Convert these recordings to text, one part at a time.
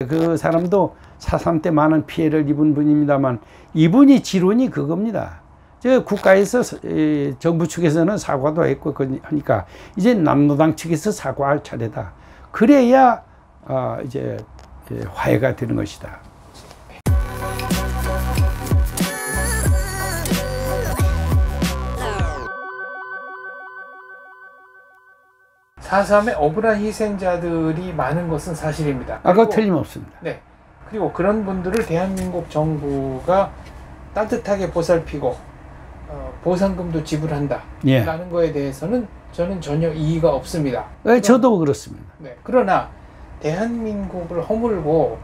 그 사람도 4.3 때 많은 피해를 입은 분입니다만 이분이 지론이 그겁니다. 저 국가에서 정부 측에서는 사과도 했고 하니까 이제 남노당 측에서 사과할 차례다. 그래야 이제 화해가 되는 것이다. 4.3의 억울한 희생자들이 많은 것은 사실입니다. 그거 틀림없습니다. 네. 그리고 그런 분들을 대한민국 정부가 따뜻하게 보살피고 보상금도 지불한다 라는 거에 대해서는 저는 전혀 이의가 없습니다. 저도 그렇습니다. 네. 그러나 대한민국을 허물고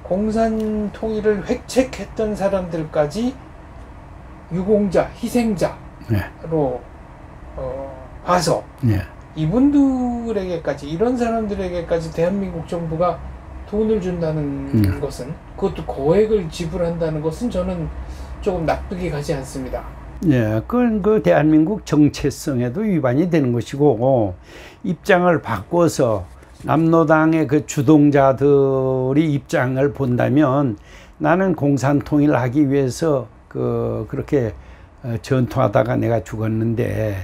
공산 통일을 획책했던 사람들까지 유공자, 희생자로 봐서 이분들에게까지, 이런 사람들에게까지 대한민국 정부가 돈을 준다는 것은, 그것도 거액을 지불한다는 것은 저는 조금 납득이 가지 않습니다. 예, 그건 그 대한민국 정체성에도 위반이 되는 것이고, 입장을 바꿔서 남노당의 그 주동자들이 입장을 본다면 나는 공산 통일을 하기 위해서 그렇게 전투하다가 내가 죽었는데,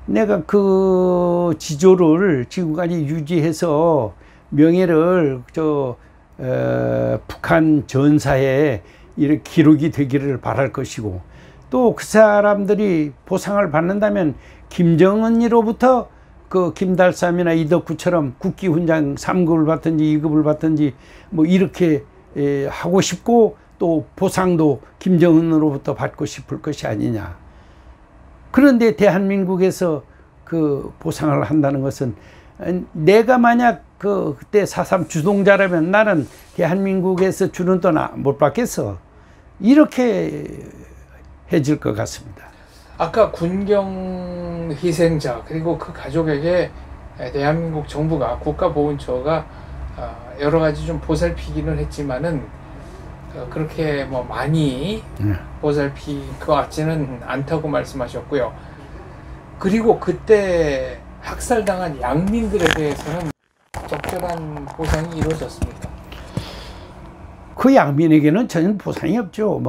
내가 그 지조를 지금까지 유지해서 명예를 북한 전사에 이렇게 기록이 되기를 바랄 것이고, 또 그 사람들이 보상을 받는다면 김정은이로부터 그 김달삼이나 이덕구처럼 국기훈장 3급을 받든지 2급을 받든지 뭐 이렇게 하고 싶고, 또 보상도 김정은으로부터 받고 싶을 것이 아니냐. 그런데 대한민국에서 그 보상을 한다는 것은, 내가 만약 그때 4.3 주동자라면 나는 대한민국에서 주는 돈 못 받겠어. 이렇게 해질 것 같습니다. 아까 군경 희생자 그리고 그 가족에게 대한민국 정부가, 국가보훈처가 여러 가지 좀 보살피기는 했지만은 그렇게 뭐 많이 보살필 것 같지는 않다고 말씀하셨고요. 그리고 그때 학살당한 양민들에 대해서는 적절한 보상이 이루어졌습니까? 그 양민에게는 전혀 보상이 없죠.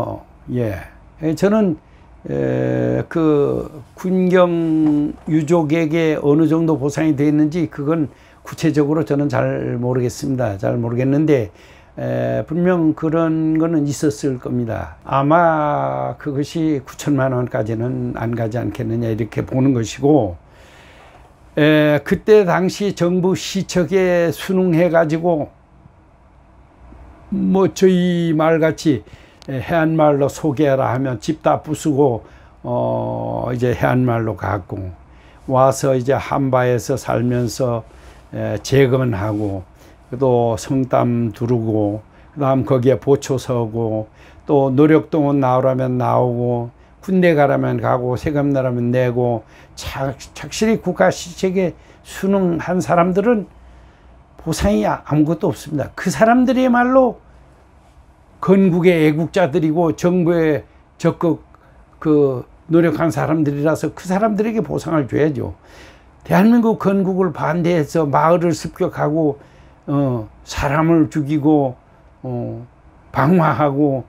저는 그 군경 유족에게 어느 정도 보상이 되어 있는지 그건 구체적으로 저는 잘 모르겠습니다. 잘 모르겠는데 분명 그런 거는 있었을 겁니다. 아마 그것이 9천만 원까지는 안 가지 않겠느냐 이렇게 보는 것이고, 그때 당시 정부 시척에 순응해 가지고 뭐 저희 말같이 해안말로 소개하라 하면 집 다 부수고 이제 해안말로 갔고, 와서 이제 한바에서 살면서 재건하고, 또 성담 두르고, 그 다음 거기에 보초 서고, 또 노력동원 나오라면 나오고, 군대 가라면 가고, 세금 내라면 내고, 착실히 국가 시책에 순응한 사람들은 보상이 아무것도 없습니다. 그 사람들이야말로 건국의 애국자들이고 정부에 적극 노력한 사람들이라서 그 사람들에게 보상을 줘야죠. 대한민국 건국을 반대해서 마을을 습격하고 사람을 죽이고 방화하고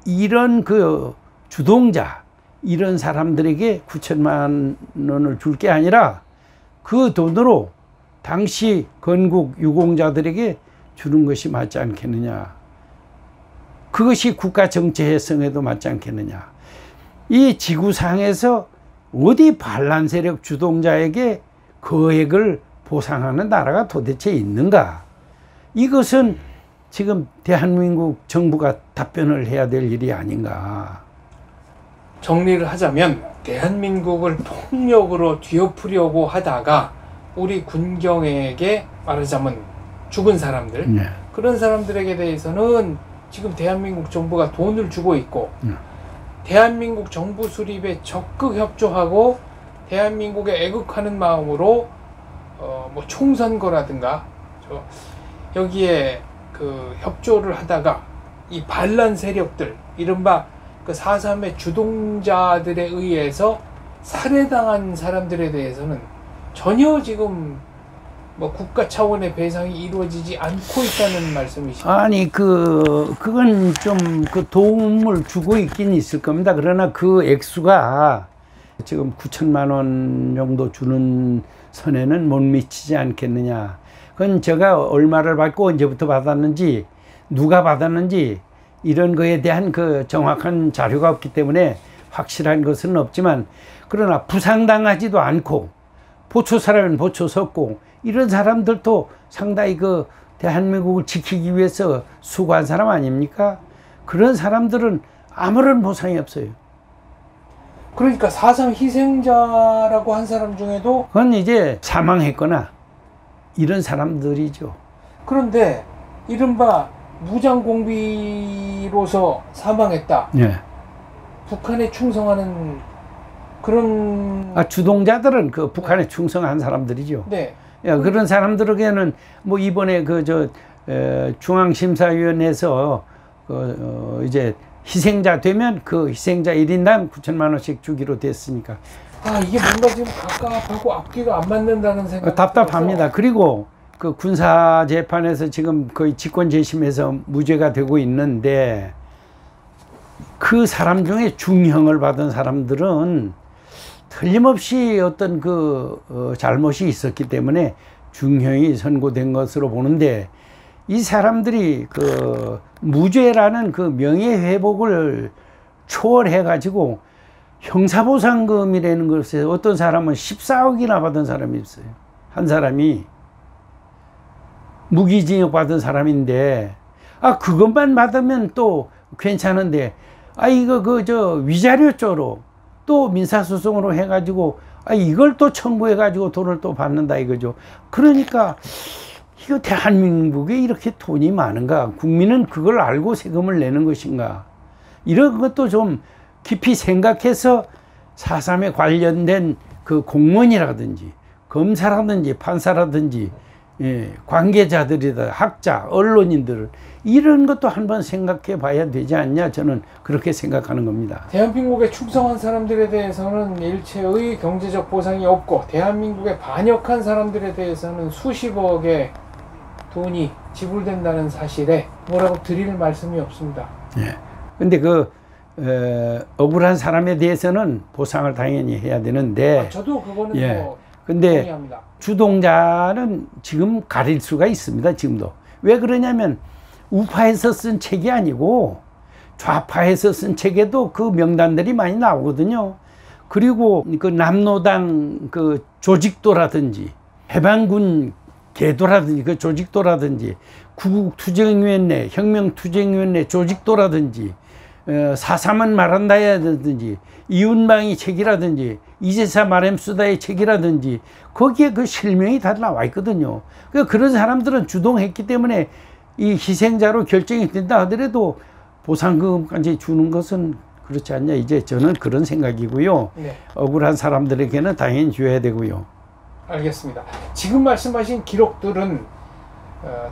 이런 그 주동자, 이런 사람들에게 9천만 원을 줄 게 아니라 그 돈으로 당시 건국 유공자들에게 주는 것이 맞지 않겠느냐. 그것이 국가 정체성에도 맞지 않겠느냐. 이 지구상에서 어디 반란 세력 주동자에게 거액을 보상하는 나라가 도대체 있는가? 이것은 지금 대한민국 정부가 답변을 해야 될 일이 아닌가. 정리를 하자면 대한민국을 폭력으로 뒤엎으려고 하다가 우리 군경에게 말하자면 죽은 사람들, 그런 사람들에게 대해서는 지금 대한민국 정부가 돈을 주고 있고, 대한민국 정부 수립에 적극 협조하고 대한민국에 애국하는 마음으로 뭐 총선거라든가 여기에 그 협조를 하다가 이 반란 세력들, 이른바 그 4.3의 주동자들에 의해서 살해당한 사람들에 대해서는 전혀 지금 뭐 국가 차원의 배상이 이루어지지 않고 있다는 말씀이시죠? 아니 그건 좀 그 도움을 주고 있긴 있을 겁니다. 그러나 그 액수가 지금 9천만 원 정도 주는 선에는 못 미치지 않겠느냐. 그건 제가 얼마를 받고 언제부터 받았는지, 누가 받았는지 이런 거에 대한 그 정확한 자료가 없기 때문에 확실한 것은 없지만, 그러나 부상당하지도 않고 보초 사람은 보초 섰고 이런 사람들도 상당히 그 대한민국을 지키기 위해서 수고한 사람 아닙니까? 그런 사람들은 아무런 보상이 없어요. 그러니까 4.3 희생자라고 한 사람 중에도 그건 이제 사망했거나 이런 사람들이죠. 그런데 이른바 무장공비로서 사망했다. 예. 북한에 충성하는 그런 주동자들은 그 북한에 충성한 사람들이죠. 네. 그런 사람들에게는 뭐 이번에 중앙심사위원회에서 이제 희생자 되면 그 희생자 1인당 9천만 원씩 주기로 됐으니까. 이게 뭔가 지금 갑갑하고 앞뒤가 안 맞는다는 생각이 답답합니다. 들어서. 그리고 그 군사 재판에서 지금 거의 직권 재심에서 무죄가 되고 있는데, 그 사람 중에 중형을 받은 사람들은 틀림없이 어떤 잘못이 있었기 때문에 중형이 선고된 것으로 보는데, 이 사람들이 무죄라는 그 명예회복을 초월해 가지고 형사보상금이라는 것에 어떤 사람은 14억이나 받은 사람이 있어요. 한 사람이 무기징역 받은 사람인데, 그것만 받으면 또 괜찮은데, 이거 위자료 쪽으로 또 민사소송으로 해가지고 이걸 또 청구해가지고 돈을 또 받는다 이거죠. 그러니까 이거 대한민국에 이렇게 돈이 많은가? 국민은 그걸 알고 세금을 내는 것인가? 이런 것도 좀 깊이 생각해서 4.3에 관련된 그 공무원이라든지 검사라든지 판사라든지 관계자들이다, 학자, 언론인들, 이런 것도 한번 생각해 봐야 되지 않냐, 저는 그렇게 생각하는 겁니다. 대한민국에 충성한 사람들에 대해서는 일체의 경제적 보상이 없고, 대한민국에 반역한 사람들에 대해서는 수십억의 돈이 지불된다는 사실에 뭐라고 드릴 말씀이 없습니다. 근데 억울한 사람에 대해서는 보상을 당연히 해야 되는데, 저도 그거는 근데 동의합니다. 주동자는 지금 가릴 수가 있습니다. 지금도. 왜 그러냐면 우파에서 쓴 책이 아니고 좌파에서 쓴 책에도 그 명단들이 많이 나오거든요. 그리고 그 남노당 그 조직도라든지 해방군 계도라든지 그 조직도라든지 구국투쟁위원회, 혁명투쟁위원회 조직도라든지 4.3은 말한다야든지 이윤방이 책이라든지 이제사 말햄수다의 책이라든지 거기에 그 실명이 다 나와 있거든요. 그런 사람들은 주동했기 때문에 이 희생자로 결정이 된다 하더라도 보상금까지 주는 것은 그렇지 않냐, 이제 저는 그런 생각이고요. 억울한 사람들에게는 당연히 줘야 되고요. 알겠습니다. 지금 말씀하신 기록들은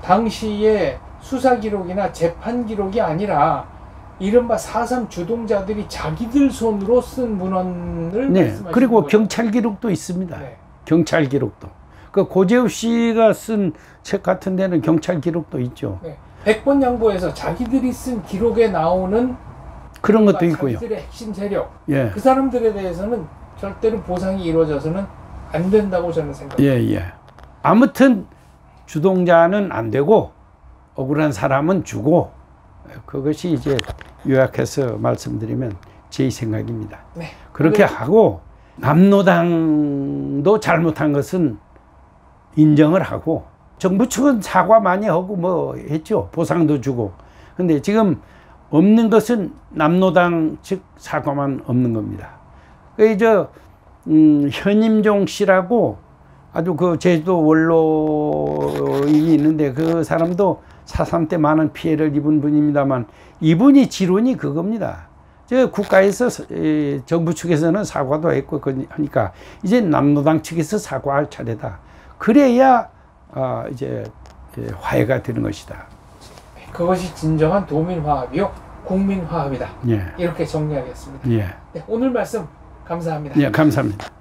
당시의 수사 기록이나 재판 기록이 아니라 이른바 4.3 주동자들이 자기들 손으로 쓴 문헌을 말씀하시는 그리고 거죠? 경찰 기록도 있습니다. 경찰 기록도. 고재욱 씨가 쓴 책 같은 데는 경찰 기록도 있죠. 100번 양보해서 자기들이 쓴 기록에 나오는 그런 것도 있고요. 자기들의 핵심 세력, 그 사람들에 대해서는 절대로 보상이 이루어져서는 안 된다고 저는 생각합니다. 아무튼 주동자는 안 되고 억울한 사람은 주고, 그것이 이제 요약해서 말씀드리면 제 생각입니다. 그렇게 하고 남노당도 잘못한 것은 인정을 하고, 정부 측은 사과 많이 하고 뭐 했죠. 보상도 주고. 근데 지금 없는 것은 남노당 측 사과만 없는 겁니다. 현임종 씨라고 아주 제주도 원로인이 있는데, 그 사람도 4.3 때 많은 피해를 입은 분입니다만, 이분이 지론이 그겁니다. 국가에서 정부 측에서는 사과도 했고 하니까 이제 남노당 측에서 사과할 차례다. 그래야 이제 화해가 되는 것이다. 그것이 진정한 도민화합이요 국민화합이다. 이렇게 정리하겠습니다. 오늘 말씀 감사합니다. 감사합니다.